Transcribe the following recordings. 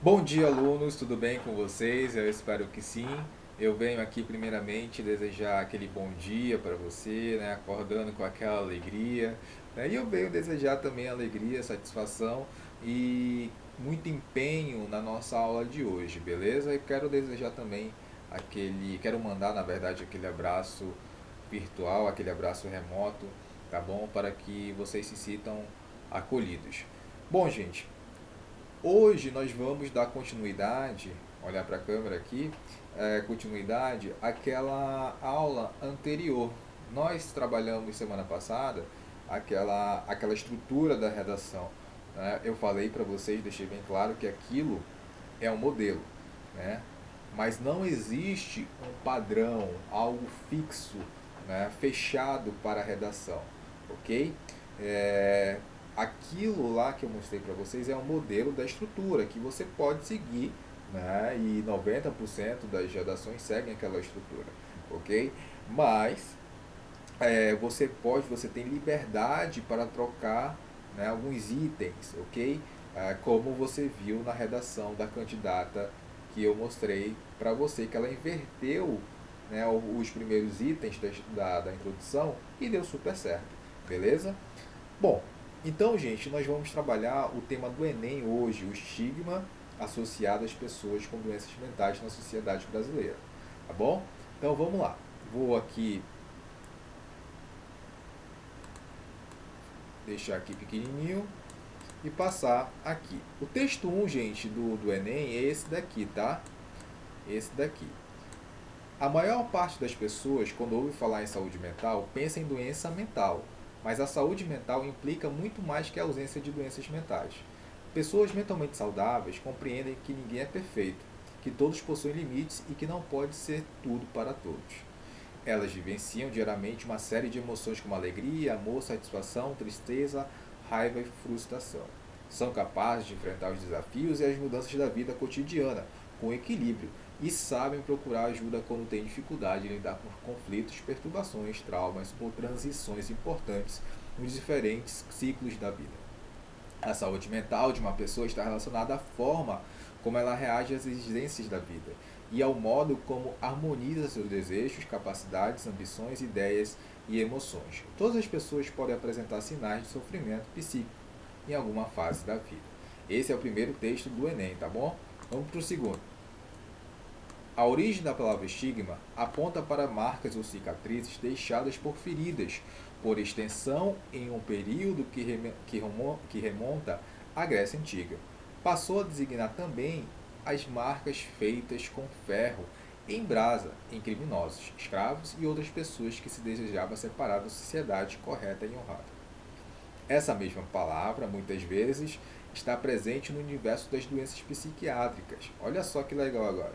Bom dia, alunos, tudo bem com vocês? Eu espero que sim. Eu venho aqui primeiramente desejar aquele bom dia para você, né? Acordando com aquela alegria, né? E eu venho desejar também alegria, satisfação e muito empenho na nossa aula de hoje, beleza? E quero desejar também quero mandar na verdade aquele abraço virtual, aquele abraço remoto, tá bom? Para que vocês se sintam acolhidos. Bom, gente, hoje nós vamos dar continuidade, olhar para a câmera aqui, continuidade àquela aula anterior. Nós trabalhamos semana passada aquela estrutura da redação, né? Eu falei para vocês, deixei bem claro que aquilo é um modelo, né? Mas não existe um padrão, algo fixo, né? Fechado para a redação, ok? É, Aquilo lá que eu mostrei para vocês é um modelo da estrutura que você pode seguir, né? E 90% das redações seguem aquela estrutura, ok? Mas você tem liberdade para trocar, né, alguns itens, ok? Como você viu na redação da candidata que eu mostrei para você, que ela inverteu, né, os primeiros itens da introdução e deu super certo, beleza? Bom, então, gente, nós vamos trabalhar o tema do Enem hoje, o estigma associado às pessoas com doenças mentais na sociedade brasileira, tá bom? Então, vamos lá. Vou aqui deixar aqui pequenininho e passar aqui. O texto 1, gente, do Enem é esse daqui, tá? Esse daqui. A maior parte das pessoas, quando ouve falar em saúde mental, pensa em doença mental, mas a saúde mental implica muito mais que a ausência de doenças mentais. Pessoas mentalmente saudáveis compreendem que ninguém é perfeito, que todos possuem limites e que não pode ser tudo para todos. Elas vivenciam diariamente uma série de emoções como alegria, amor, satisfação, tristeza, raiva e frustração. São capazes de enfrentar os desafios e as mudanças da vida cotidiana com equilíbrio e sabem procurar ajuda quando têm dificuldade em lidar com conflitos, perturbações, traumas ou transições importantes nos diferentes ciclos da vida. A saúde mental de uma pessoa está relacionada à forma como ela reage às exigências da vida e ao modo como harmoniza seus desejos, capacidades, ambições, ideias e emoções. Todas as pessoas podem apresentar sinais de sofrimento psíquico em alguma fase da vida. Esse é o primeiro texto do Enem, tá bom? Vamos para o segundo. A origem da palavra estigma aponta para marcas ou cicatrizes deixadas por feridas, por extensão em um período que remonta à Grécia Antiga. Passou a designar também as marcas feitas com ferro em brasa em criminosos, escravos e outras pessoas que se desejava separar da sociedade correta e honrada. Essa mesma palavra, muitas vezes, está presente no universo das doenças psiquiátricas. Olha só que legal agora.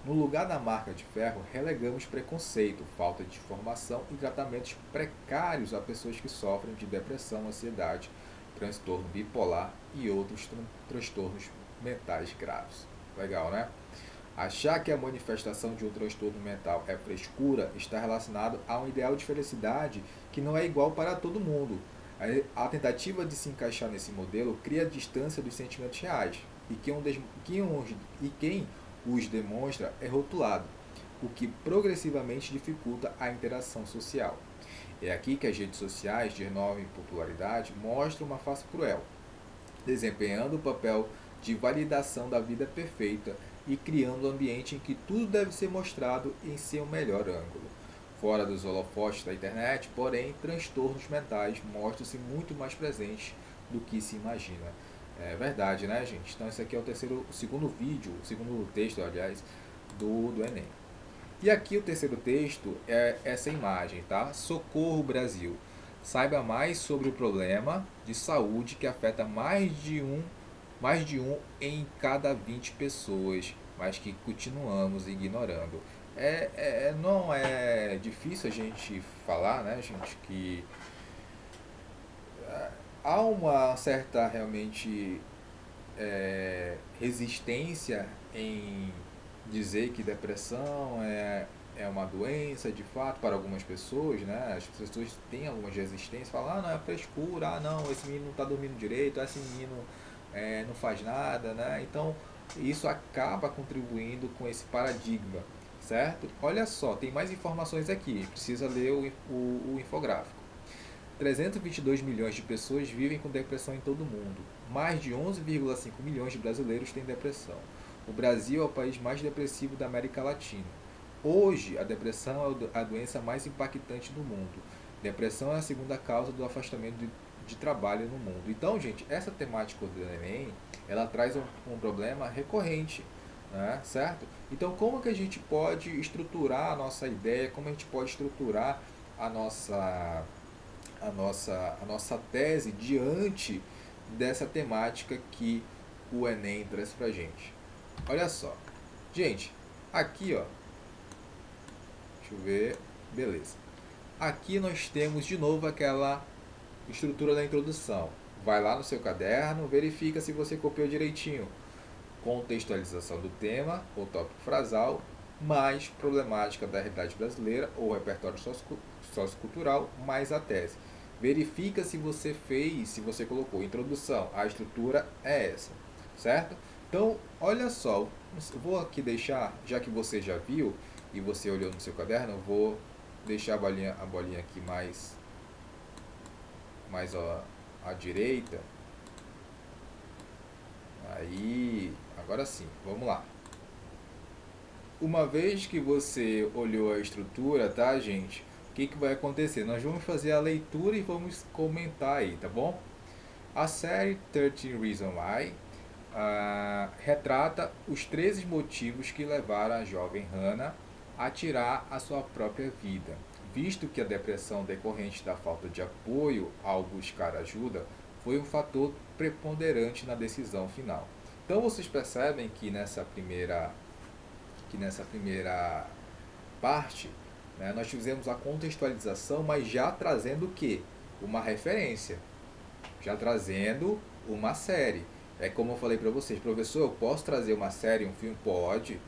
No lugar da marca de ferro, relegamos preconceito, falta de informação e tratamentos precários a pessoas que sofrem de depressão, ansiedade, transtorno bipolar e outros transtornos mentais graves. Legal, né? Achar que a manifestação de um transtorno mental é frescura está relacionado a um ideal de felicidade que não é igual para todo mundo. A tentativa de se encaixar nesse modelo cria distância dos sentimentos reais e quem os demonstra é rotulado, o que progressivamente dificulta a interação social. É aqui que as redes sociais, de enorme popularidade, mostram uma face cruel, desempenhando o papel de validação da vida perfeita e criando um ambiente em que tudo deve ser mostrado em seu melhor ângulo. Fora dos holofotes da internet, porém, transtornos mentais mostram-se muito mais presentes do que se imagina. É verdade, né, gente? Então, esse aqui é o segundo vídeo, o segundo texto, aliás, do Enem. E aqui o terceiro texto é essa imagem, tá? Socorro Brasil. Saiba mais sobre o problema de saúde que afeta mais de um em cada 20 pessoas, mas que continuamos ignorando. Não é difícil a gente falar, né, gente, que há uma certa realmente resistência em dizer que depressão é uma doença de fato para algumas pessoas, né? As pessoas têm algumas resistências, falam, ah, não, é frescura, ah, não, esse menino não está dormindo direito, esse menino não faz nada, né? Então, E isso acaba contribuindo com esse paradigma, certo? Olha só, tem mais informações aqui, precisa ler o infográfico. 322 milhões de pessoas vivem com depressão em todo o mundo. Mais de 11,5 milhões de brasileiros têm depressão. O Brasil é o país mais depressivo da América Latina. Hoje, a depressão é a doença mais impactante do mundo. Depressão é a segunda causa do afastamento de trabalho no mundo. Então, gente, essa temática do Enem, ela traz um problema recorrente, né? Certo? Então, como que a gente pode estruturar a nossa ideia, como a gente pode estruturar a nossa tese diante dessa temática que o Enem traz pra gente? Olha só. Gente, aqui, ó, deixa eu ver, beleza. Aqui nós temos de novo aquela estrutura da introdução. Vai lá no seu caderno, verifica se você copiou direitinho. Contextualização do tema, ou tópico frasal, mais problemática da realidade brasileira, ou repertório sociocultural, mais a tese. Verifica se você fez, se você colocou introdução. A estrutura é essa, certo? Então, olha só, eu vou aqui deixar, já que você já viu e você olhou no seu caderno, eu vou deixar a bolinha aqui mais à direita. Aí, agora sim, vamos lá. Uma vez que você olhou a estrutura, tá, gente? O que vai acontecer? Nós vamos fazer a leitura e vamos comentar aí, tá bom? A série 13 Reasons Why retrata os 13 motivos que levaram a jovem Hannah a tirar a sua própria vida, visto que a depressão decorrente da falta de apoio ao buscar ajuda foi um fator preponderante na decisão final. Então vocês percebem que nessa primeira parte, né, nós fizemos a contextualização, mas já trazendo o quê? Uma referência, já trazendo uma série. É como eu falei para vocês, professor, eu posso trazer uma série, um filme? Pode,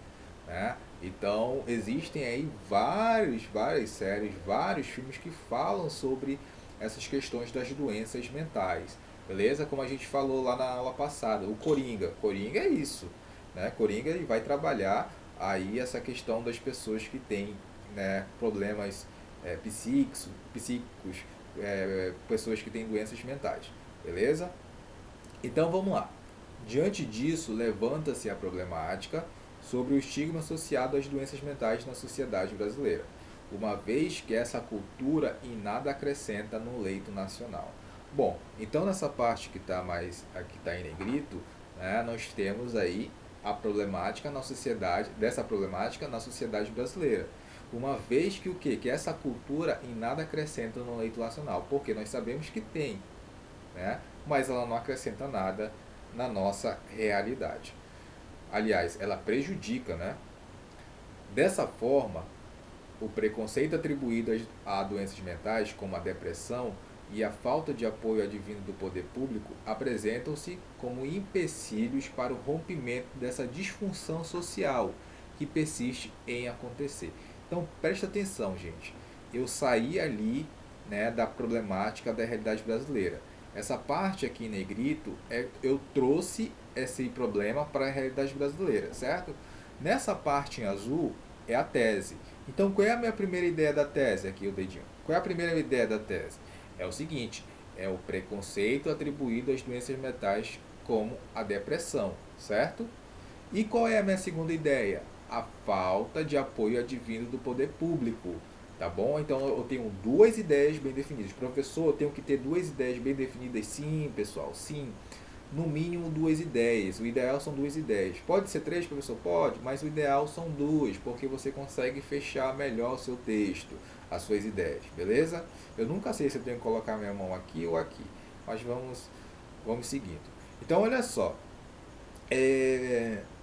né? Então, existem aí várias séries, vários filmes que falam sobre essas questões das doenças mentais, beleza? Como a gente falou lá na aula passada, o Coringa. Coringa é isso, né? Coringa ele vai trabalhar aí essa questão das pessoas que têm, né, problemas psíquicos, pessoas que têm doenças mentais, beleza? Então, vamos lá. Diante disso, levanta-se a problemática sobre o estigma associado às doenças mentais na sociedade brasileira, uma vez que essa cultura em nada acrescenta no leito nacional. Bom, então nessa parte que está aqui está em negrito, né, nós temos aí a problemática na sociedade, dessa problemática na sociedade brasileira. Uma vez que o quê? Que essa cultura em nada acrescenta no leito nacional, porque nós sabemos que tem, né, mas ela não acrescenta nada na nossa realidade. Aliás, ela prejudica, né? Dessa forma, o preconceito atribuído a doenças mentais, como a depressão e a falta de apoio advindo do poder público, apresentam-se como empecilhos para o rompimento dessa disfunção social que persiste em acontecer. Então, presta atenção, gente. Eu saí ali, né, da problemática da realidade brasileira. Essa parte aqui em negrito, eu trouxe esse problema para a realidade brasileira, certo? Nessa parte em azul é a tese. Então, qual é a minha primeira ideia da tese? Aqui o dedinho. Qual é a primeira ideia da tese? É o seguinte, é o preconceito atribuído às doenças mentais como a depressão, certo? E qual é a minha segunda ideia? A falta de apoio advindo do poder público, tá bom? Então eu tenho duas ideias bem definidas. Professor, eu tenho que ter duas ideias bem definidas? Sim, pessoal, sim. No mínimo duas ideias. O ideal são duas ideias. Pode ser três, professor? Pode, mas o ideal são duas, porque você consegue fechar melhor o seu texto, as suas ideias, beleza? Eu nunca sei se eu tenho que colocar minha mão aqui ou aqui, mas vamos seguindo. Então, olha só.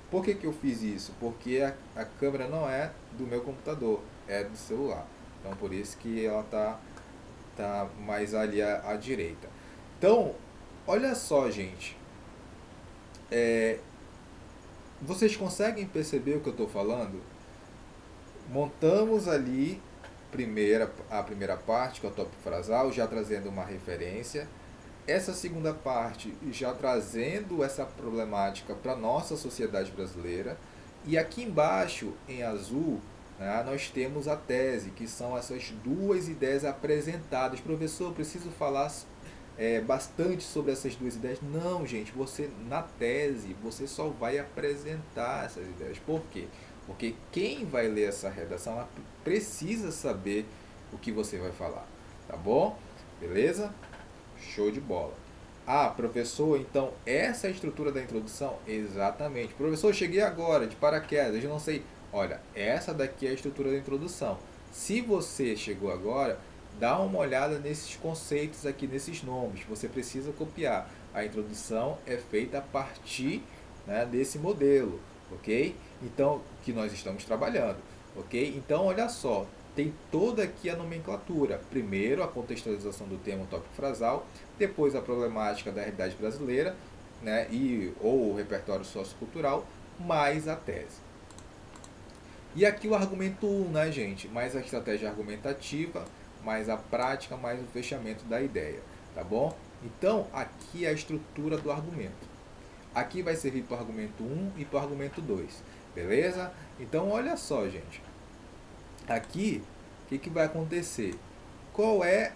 Por que eu fiz isso? Porque a câmera não é do meu computador, é do celular. Então, por isso que ela tá mais ali à direita. Então, olha só, gente. Vocês conseguem perceber o que eu estou falando? Montamos ali a primeira parte, que é o tópico frasal, já trazendo uma referência. essa segunda parte já trazendo essa problemática para a nossa sociedade brasileira. E aqui embaixo, em azul, né, nós temos a tese, que são essas duas ideias apresentadas. Professor, preciso falar bastante sobre essas duas ideias. Não, gente, você na tese você só vai apresentar essas ideias. Por quê? Porque quem vai ler essa redação ela precisa saber o que você vai falar, tá bom? Beleza? Show de bola. Ah, professor, então essa é a estrutura da introdução? Exatamente. Professor, cheguei agora de paraquedas, eu não sei. Olha, essa daqui é a estrutura da introdução. Se você chegou agora, dá uma olhada nesses conceitos aqui, nesses nomes. Você precisa copiar. A introdução é feita a partir, né, desse modelo, ok? Então, que nós estamos trabalhando, ok? Então, olha só, tem toda aqui a nomenclatura. Primeiro, a contextualização do termo tópico frasal, depois a problemática da realidade brasileira, né, ou o repertório sociocultural, mais a tese. E aqui o argumento 1, né, gente? Mais a estratégia argumentativa, mais a prática, mais o fechamento da ideia, tá bom? Então, aqui é a estrutura do argumento. Aqui vai servir para o argumento 1 e para o argumento 2, beleza? Então, olha só, gente. Aqui, o que vai acontecer? Qual é,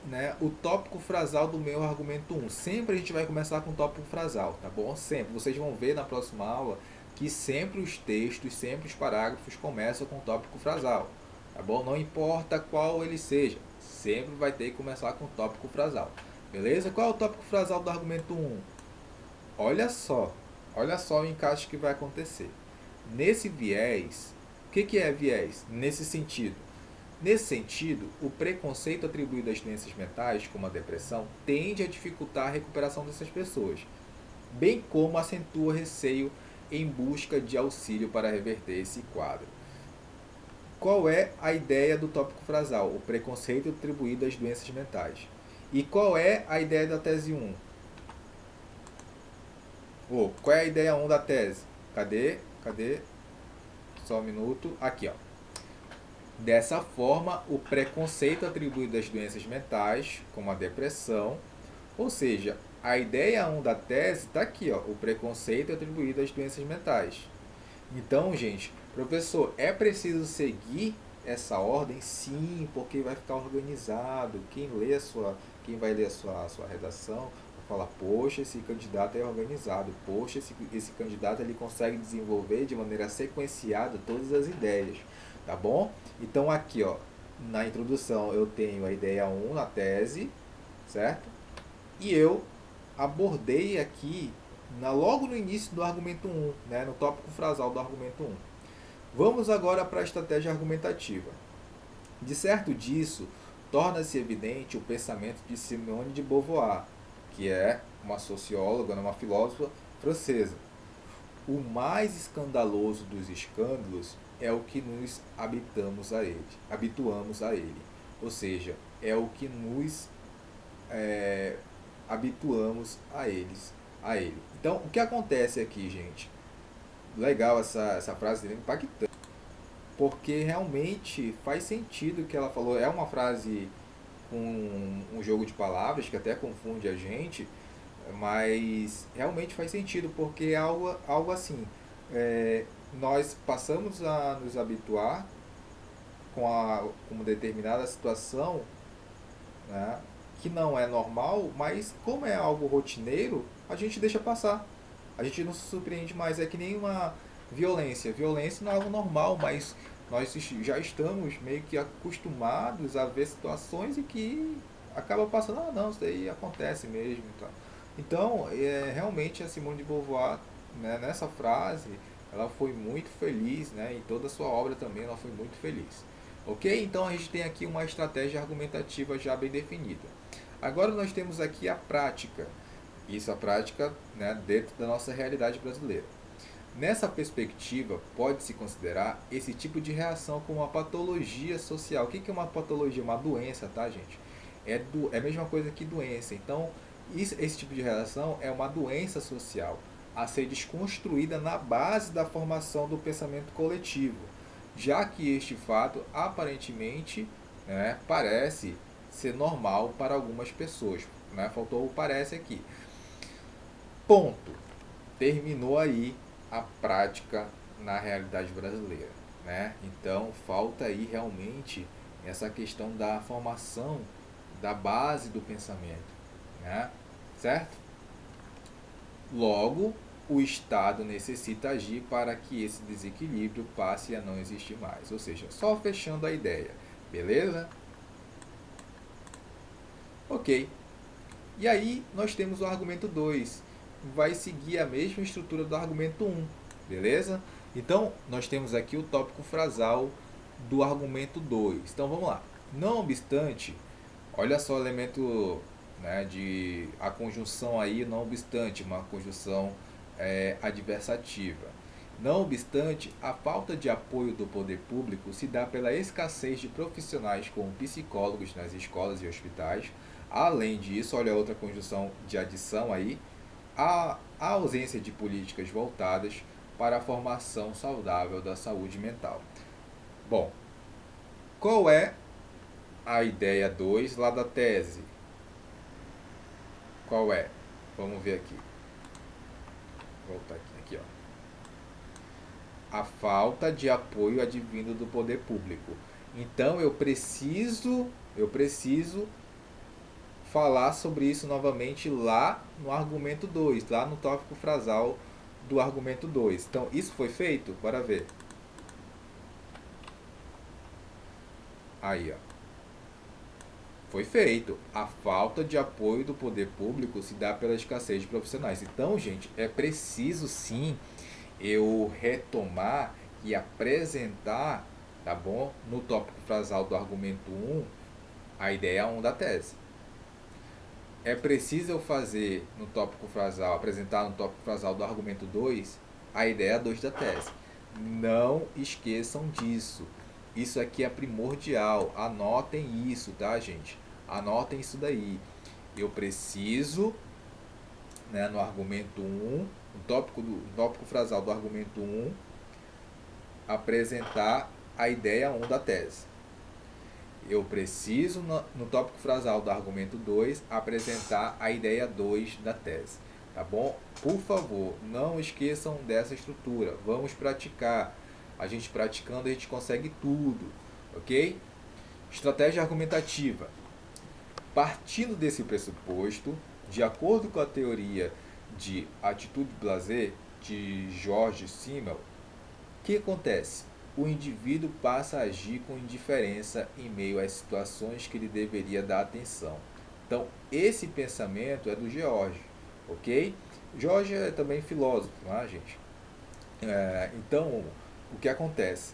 né, o tópico frasal do meu argumento 1? Sempre a gente vai começar com o tópico frasal, tá bom? Sempre. Vocês vão ver na próxima aula que sempre os textos, sempre os parágrafos começam com o tópico frasal, tá bom? Não importa qual ele seja, sempre vai ter que começar com o tópico frasal, beleza? Qual é o tópico frasal do argumento 1? Olha só o encaixe que vai acontecer. Nesse viés, o que é viés? Nesse sentido, o preconceito atribuído às doenças mentais, como a depressão, tende a dificultar a recuperação dessas pessoas, bem como acentua o receio em busca de auxílio para reverter esse quadro. Qual é a ideia do tópico frasal? O preconceito atribuído às doenças mentais. E qual é a ideia da tese 1? Qual é a ideia 1 da tese? Cadê? Só um minuto. Aqui, ó. Dessa forma, o preconceito atribuído às doenças mentais, como a depressão, ou seja, a ideia 1 da tese está aqui, ó, o preconceito atribuído às doenças mentais. Então, gente, professor, é preciso seguir essa ordem? Sim, porque vai ficar organizado. Quem vai ler a sua redação vai falar, poxa, esse candidato é organizado, poxa, esse candidato ele consegue desenvolver de maneira sequenciada todas as ideias, tá bom? Então aqui, ó, na introdução eu tenho a ideia 1 na tese, certo? E eu abordei aqui logo no início do argumento 1, né, no tópico frasal do argumento 1. Vamos agora para a estratégia argumentativa. De certo disso, torna-se evidente o pensamento de Simone de Beauvoir, que é uma socióloga, uma filósofa francesa. O mais escandaloso dos escândalos é o que nos habituamos a ele. Ou seja, é o que nos habituamos a ele. Então, o que acontece aqui, gente? Legal essa frase dele, impactante. Porque realmente faz sentido o que ela falou. É uma frase com um jogo de palavras que até confunde a gente, mas realmente faz sentido, porque é algo assim. Nós passamos a nos habituar com uma determinada situação, né, que não é normal, mas como é algo rotineiro, a gente deixa passar. A gente não se surpreende mais. É que nem uma violência. Violência não é algo normal, mas nós já estamos meio que acostumados a ver situações em que acaba passando, não, isso aí acontece mesmo. Então, realmente a Simone de Beauvoir, né, nessa frase, ela foi muito feliz, né, em toda a sua obra também ela foi muito feliz. Ok? Então a gente tem aqui uma estratégia argumentativa já bem definida. Agora nós temos aqui a prática. Isso, a prática, né, dentro da nossa realidade brasileira. Nessa perspectiva, pode-se considerar esse tipo de reação como uma patologia social. O que é uma patologia? Uma doença, tá, gente? É a mesma coisa que doença. Então, esse tipo de reação é uma doença social a ser desconstruída na base da formação do pensamento coletivo, já que este fato, aparentemente, né, parece ser normal para algumas pessoas. né? Faltou o parece aqui. Ponto. Terminou aí a prática na realidade brasileira, né? Então falta aí realmente essa questão da formação da base do pensamento, né? Certo? Logo, o Estado necessita agir para que esse desequilíbrio passe a não existir mais. Ou seja, só fechando a ideia, beleza? Ok. E aí nós temos o argumento 2. Vai seguir a mesma estrutura do argumento 1, beleza? Então, nós temos aqui o tópico frasal do argumento 2. Então, vamos lá. Não obstante, olha só o elemento, né, de a conjunção aí, não obstante, uma conjunção adversativa. Não obstante, a falta de apoio do poder público se dá pela escassez de profissionais como psicólogos nas escolas e hospitais. Além disso, olha outra conjunção de adição aí, a ausência de políticas voltadas para a formação saudável da saúde mental. Bom, qual é a ideia 2 lá da tese? Qual é? Vamos ver aqui. Vou voltar aqui, ó. A falta de apoio advindo do poder público. Então eu preciso falar sobre isso novamente lá no argumento 2, lá no tópico frasal do argumento 2. Então, isso foi feito? Bora ver. Aí, ó. Foi feito. A falta de apoio do poder público se dá pela escassez de profissionais. Então, gente, é preciso sim eu retomar e apresentar, tá bom? No tópico frasal do argumento 1, a ideia 1 da tese. É preciso eu fazer no tópico frasal, apresentar no tópico frasal do argumento 2 a ideia 2 da tese. Não esqueçam disso. Isso aqui é primordial. Anotem isso, tá, gente? Anotem isso daí. Eu preciso, né, no argumento 1, no tópico frasal do argumento 1, apresentar a ideia 1 da tese. Eu preciso, no tópico frasal do argumento 2, apresentar a ideia 2 da tese. Tá bom? Por favor, não esqueçam dessa estrutura. Vamos praticar. A gente praticando, a gente consegue tudo. Ok? Estratégia argumentativa. Partindo desse pressuposto, de acordo com a teoria de atitude blasé de George Simmel, o que acontece? O indivíduo passa a agir com indiferença em meio às situações que ele deveria dar atenção. Então, esse pensamento é do George, ok? George é também filósofo, não é, gente? Então, o que acontece?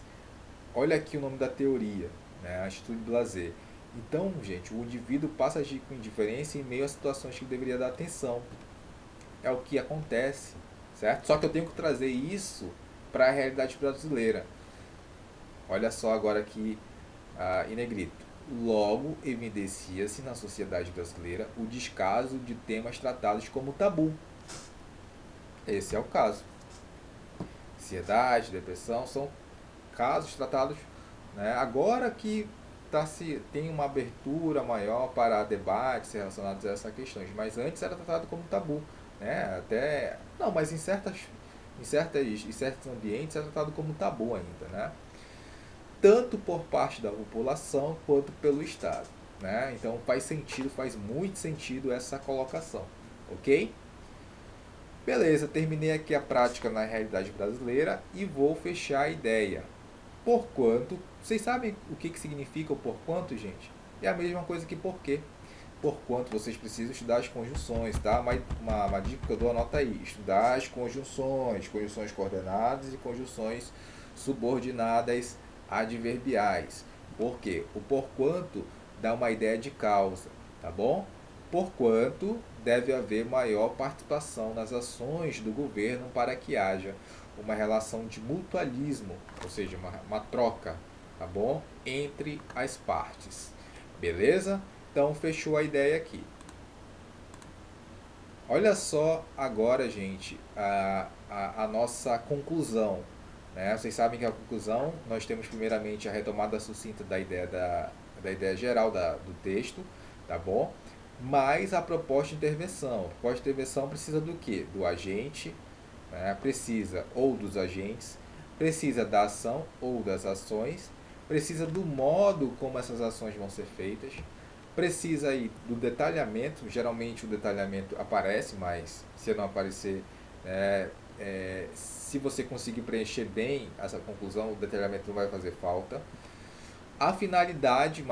Olha aqui o nome da teoria, né? Atitude blasé. Então, gente, o indivíduo passa a agir com indiferença em meio às situações que ele deveria dar atenção. É o que acontece, certo? Só que eu tenho que trazer isso para a realidade brasileira. Olha só agora aqui em negrito. Logo, evidencia-se na sociedade brasileira o descaso de temas tratados como tabu. Esse é o caso. Ansiedade, depressão são casos tratados, né? Agora que tem uma abertura maior para debates relacionados a essas questões, mas antes era tratado como tabu, né? Não, mas em certos ambientes é tratado como tabu ainda, né? Tanto por parte da população quanto pelo Estado, né? Então faz muito sentido essa colocação, ok? Beleza, terminei aqui a prática na realidade brasileira e vou fechar a ideia. Porquanto, vocês sabem o que significa o porquanto, gente? É a mesma coisa que porquê. Porquanto vocês precisam estudar as conjunções, tá? Uma dica que eu dou, anota aí. Estudar as conjunções coordenadas e conjunções subordinadas adverbiais. Por quê? O porquanto dá uma ideia de causa, tá bom? Porquanto deve haver maior participação nas ações do governo para que haja uma relação de mutualismo, ou seja, uma troca, tá bom? Entre as partes. Beleza? Então, fechou a ideia aqui. Olha só agora, gente, a nossa conclusão. Né? Vocês sabem que a conclusão, nós temos primeiramente a retomada sucinta da ideia geral do texto, tá bom? mais a proposta de intervenção. A proposta de intervenção precisa do quê? Do agente, né? Precisa ou dos agentes, precisa da ação ou das ações, precisa do modo como essas ações vão ser feitas, precisa aí do detalhamento. Geralmente o detalhamento aparece, mas se não aparecer, se você conseguir preencher bem essa conclusão, o detalhamento não vai fazer falta. A finalidade,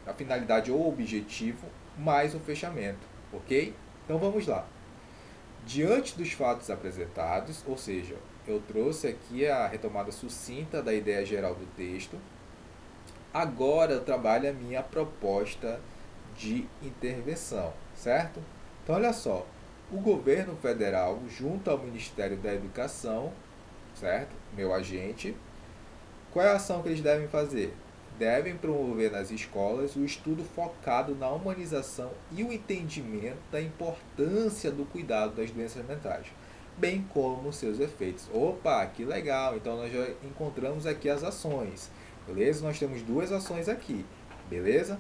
a finalidade ou objetivo, mais o fechamento, ok? Então vamos lá. Diante dos fatos apresentados, ou seja, eu trouxe aqui a retomada sucinta da ideia geral do texto. Agora eu trabalho a minha proposta de intervenção, certo? Então olha só, o governo federal, junto ao Ministério da Educação, certo? Meu agente, qual é a ação que eles devem fazer? Devem promover nas escolas o estudo focado na humanização e o entendimento da importância do cuidado das doenças mentais, bem como seus efeitos. Opa, que legal! Então nós já encontramos aqui as ações, beleza? Nós temos duas ações aqui, beleza?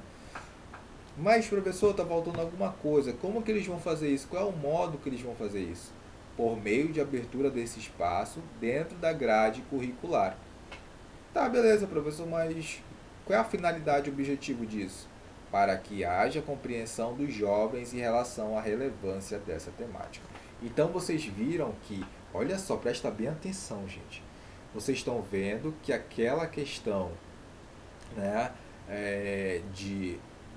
Mas, professor, está faltando alguma coisa. Como que eles vão fazer isso? Qual é o modo que eles vão fazer isso? Por meio de abertura desse espaço dentro da grade curricular. Tá, beleza, professor, mas qual é a finalidade e objetivo disso? Para que haja compreensão dos jovens em relação à relevância dessa temática. Então vocês viram que, olha só, presta bem atenção, gente. Vocês estão vendo que aquela questão, né,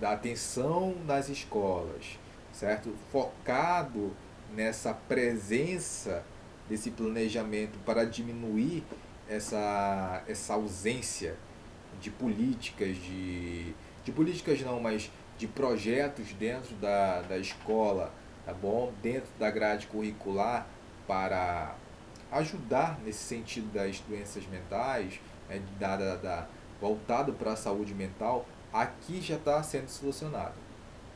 da atenção nas escolas, certo? Focado nessa presença desse planejamento para diminuir essa ausência de políticas, de políticas não, mas de projetos dentro da escola, tá bom? Dentro da grade curricular para ajudar nesse sentido das doenças mentais, né, voltado para a saúde mental, aqui já está sendo solucionado.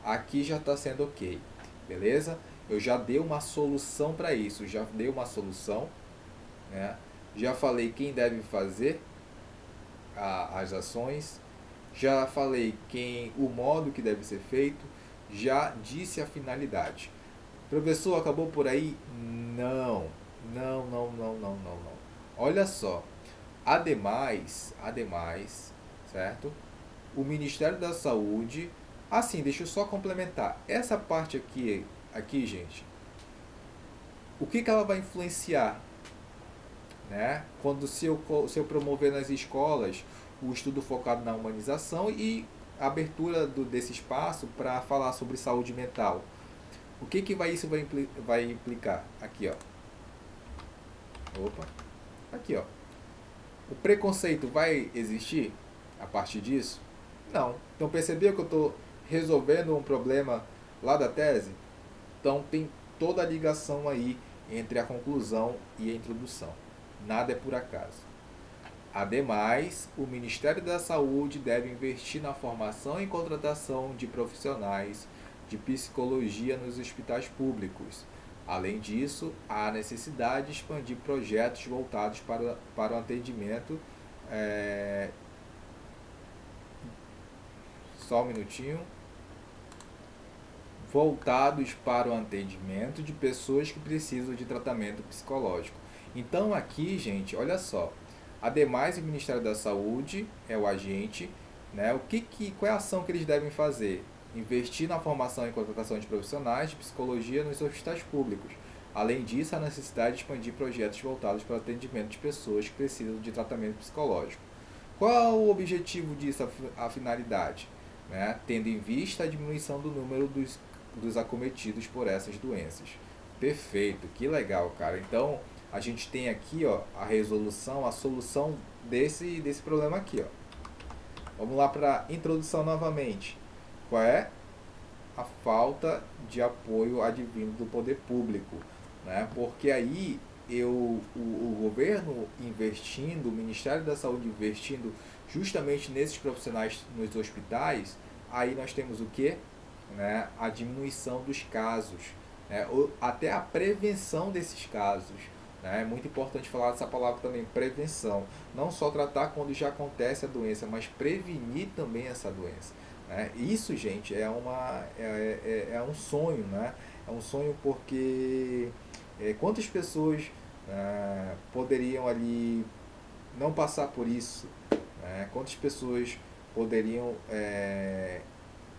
Aqui já está sendo ok, beleza? Eu já dei uma solução para isso, já dei uma solução, né? Já falei quem deve fazer as ações, já falei o modo que deve ser feito, já disse a finalidade. Professor, acabou por aí? Não, não, não, não, não, não, não. Olha só, ademais, certo? O Ministério da Saúde, assim, deixa eu só complementar. Essa parte aqui, gente, o que ela vai influenciar, né? Quando se eu promover nas escolas o estudo focado na humanização e a abertura desse espaço para falar sobre saúde mental. O que isso vai implicar? Aqui, ó. Opa. Aqui, ó. O preconceito vai existir a partir disso? Não. Então percebeu que eu estou resolvendo um problema lá da tese? Então tem toda a ligação aí entre a conclusão e a introdução. Nada é por acaso. Ademais, o Ministério da Saúde deve investir na formação e contratação de profissionais de psicologia nos hospitais públicos. Além disso, há necessidade de expandir projetos voltados para o atendimento. Só um minutinho. Voltados para o atendimento de pessoas que precisam de tratamento psicológico. Então aqui, gente, olha só. Ademais, o Ministério da Saúde é o agente, né? Qual é a ação que eles devem fazer? Investir na formação e contratação de profissionais de psicologia nos hospitais públicos. Além disso, há necessidade de expandir projetos voltados para o atendimento de pessoas que precisam de tratamento psicológico. Qual é o objetivo disso, a finalidade? Né? Tendo em vista a diminuição do número dos acometidos por essas doenças. Perfeito, que legal, cara. Então, a gente tem aqui, ó, a solução desse problema aqui, ó. Vamos lá para a introdução novamente. Qual é? A falta de apoio advindo do poder público, né? Porque aí o governo investindo, o Ministério da Saúde investindo justamente nesses profissionais nos hospitais, aí nós temos o quê? Né? A diminuição dos casos, né? Ou até a prevenção desses casos. É muito importante falar dessa palavra também, prevenção. Não só tratar quando já acontece a doença, mas prevenir também essa doença. né? Isso, gente, é um sonho, né? É um sonho porque quantas pessoas poderiam ali não passar por isso, né? Quantas pessoas poderiam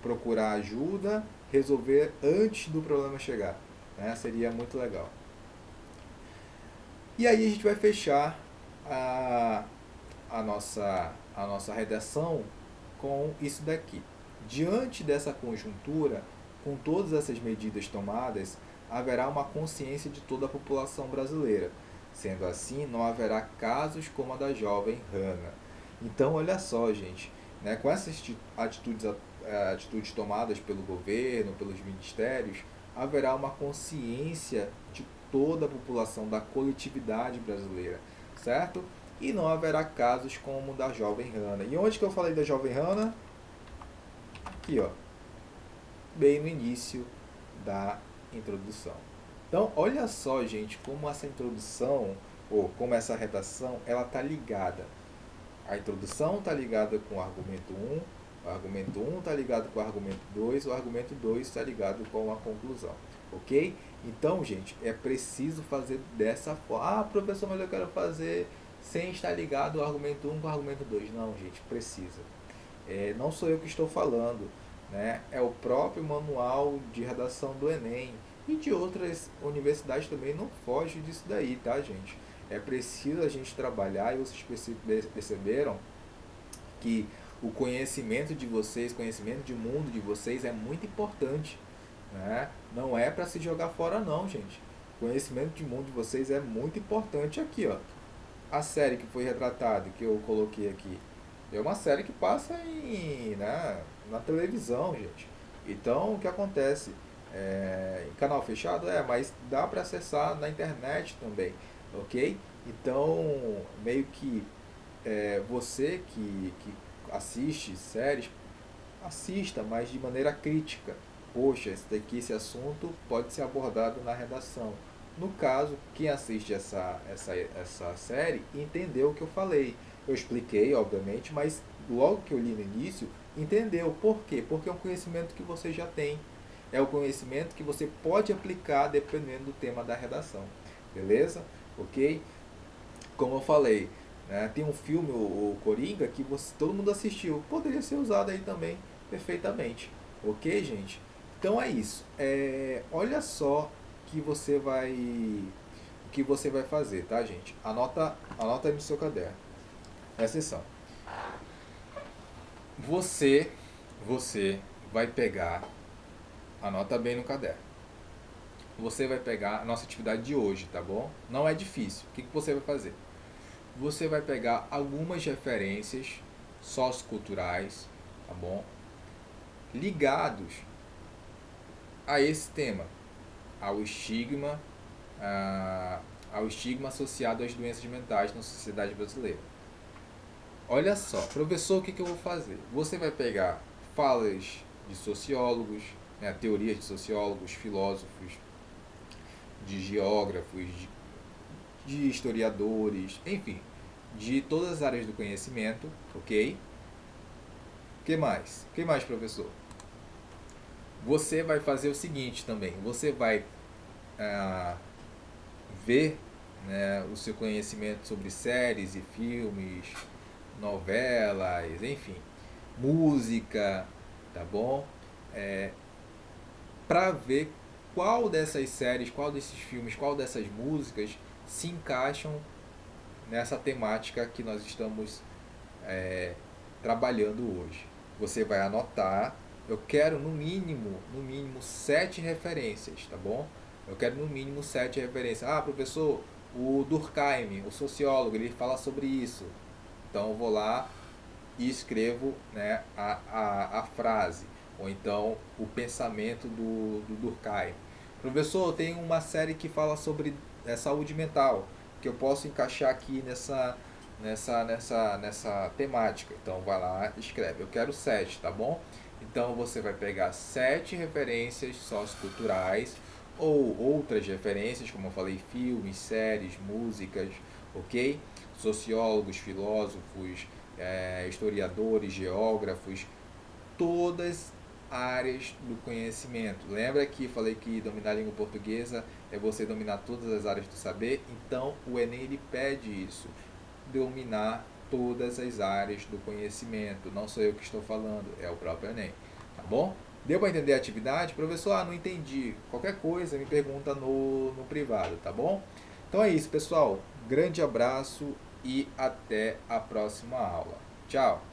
procurar ajuda, resolver antes do problema chegar, né? Seria muito legal. E aí a gente vai fechar a, a nossa redação com isso daqui. Diante dessa conjuntura, com todas essas medidas tomadas, haverá uma consciência de toda a população brasileira. Sendo assim, não haverá casos como a da jovem Hannah. Então, olha só, gente, né, com essas atitudes tomadas pelo governo, pelos ministérios, haverá uma consciência de toda a população, da coletividade brasileira, certo? E não haverá casos como o da jovem Hannah. E onde que eu falei da jovem Hannah? Aqui, ó, bem no início da introdução. Então, olha só, gente, como essa introdução, ou como essa redação, ela está ligada. A introdução está ligada com o argumento 1, o argumento 1 está ligado com o argumento 2, o argumento 2 está ligado com a conclusão. Ok? Então, gente, é preciso fazer dessa forma. Ah, professor, mas eu quero fazer sem estar ligado o argumento 1 com o argumento 2. Não, gente, precisa. Não sou eu que estou falando, né? É o próprio manual de redação do Enem e de outras universidades também, não foge disso daí, tá, gente? É preciso a gente trabalhar, e vocês perceberam que o conhecimento de vocês, conhecimento de mundo de vocês é muito importante, né? Não é para se jogar fora não, gente. O conhecimento de mundo de vocês é muito importante. Aqui, ó. A série que foi retratada, que eu coloquei aqui, é uma série que passa na televisão, gente. Então, o que acontece? Em canal fechado, mas dá para acessar na internet também, ok? Então, meio que você que assiste séries, assista, mas de maneira crítica. Poxa, esse assunto pode ser abordado na redação. No caso, quem assiste essa série entendeu o que eu falei. Eu expliquei, obviamente, mas logo que eu li no início, entendeu. Por quê? Porque é um conhecimento que você já tem. É o conhecimento que você pode aplicar dependendo do tema da redação. Beleza? Ok? Como eu falei, né, tem um filme, o Coringa, que todo mundo assistiu. Poderia ser usado aí também perfeitamente. Ok, gente? Então é isso. Olha só que você vai o que você vai fazer, tá, gente? Anota aí no seu caderno. Presta atenção. Você vai pegar, anota bem no caderno. Você vai pegar a nossa atividade de hoje, tá bom? Não é difícil. O que você vai fazer? Você vai pegar algumas referências socioculturais, tá bom? Ligados a esse tema, ao estigma, ao estigma associado às doenças mentais na sociedade brasileira. Olha só, professor, o que eu vou fazer? Você vai pegar falas de sociólogos, né, teorias de sociólogos, filósofos, de geógrafos, de historiadores, enfim, de todas as áreas do conhecimento, ok? O que mais? O que mais, professor? Você vai fazer o seguinte também, você vai ver, né, o seu conhecimento sobre séries e filmes, novelas, enfim, música, tá bom? Para ver qual dessas séries, qual desses filmes, qual dessas músicas se encaixam nessa temática que nós estamos trabalhando hoje. Você vai anotar. Eu quero no mínimo 7 referências, tá bom? Eu quero no mínimo 7 referências. Ah, professor, o Durkheim, o sociólogo, ele fala sobre isso. Então eu vou lá e escrevo, né, a frase, ou então o pensamento do Durkheim. Professor, tem uma série que fala sobre saúde mental, que eu posso encaixar aqui nessa temática. Então vai lá e escreve. Eu quero 7, tá bom? Então você vai pegar 7 referências socioculturais ou outras referências, como eu falei, filmes, séries, músicas, ok? Sociólogos, filósofos, historiadores, geógrafos, todas as áreas do conhecimento. Lembra que falei que dominar a língua portuguesa é você dominar todas as áreas do saber? Então, o Enem ele pede isso, dominar todas as áreas do conhecimento. Não sou eu que estou falando, é o próprio Enem. Tá bom? Deu para entender a atividade? Professor, não entendi. Qualquer coisa me pergunta no privado, tá bom? Então é isso, pessoal. Grande abraço e até a próxima aula. Tchau!